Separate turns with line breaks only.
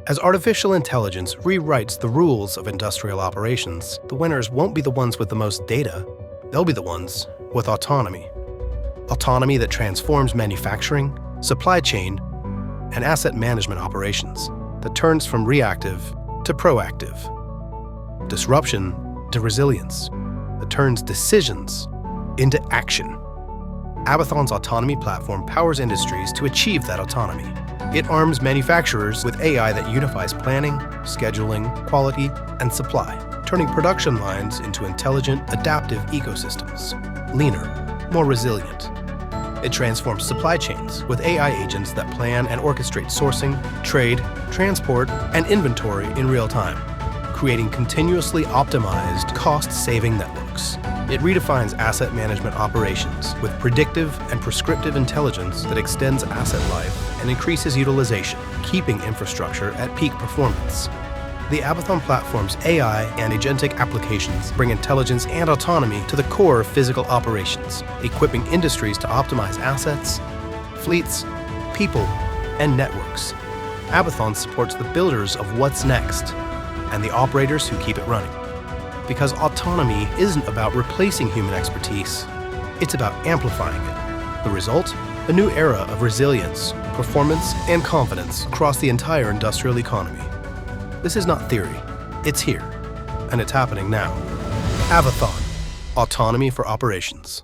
As artificial intelligence rewrites the rules of industrial operations, the winners won't be the ones with the most data, they'll be the ones with autonomy. Autonomy that transforms manufacturing, supply chain, and asset management operations, that turns from reactive to proactive. Disruption to resilience, that turns decisions into action. Abathon's autonomy platform powers industries to achieve that autonomy. It arms manufacturers with AI that unifies planning, scheduling, quality, and supply, turning production lines into intelligent, adaptive ecosystems, leaner, more resilient. It transforms supply chains with AI agents that plan and orchestrate sourcing, trade, transport, and inventory in real time, creating continuously optimized, cost-saving networks. It redefines asset management operations with predictive and prescriptive intelligence that extends asset life and increases utilization, keeping infrastructure at peak performance. The Abathon platform's AI and agentic applications bring intelligence and autonomy to the core of physical operations, equipping industries to optimize assets, fleets, people, and networks. Abathon supports the builders of what's next and the operators who keep it running. Because autonomy isn't about replacing human expertise, it's about amplifying it. The result? A new era of resilience, performance, and confidence across the entire industrial economy. This is not theory, it's here, and it's happening now. Abathon, autonomy for operations.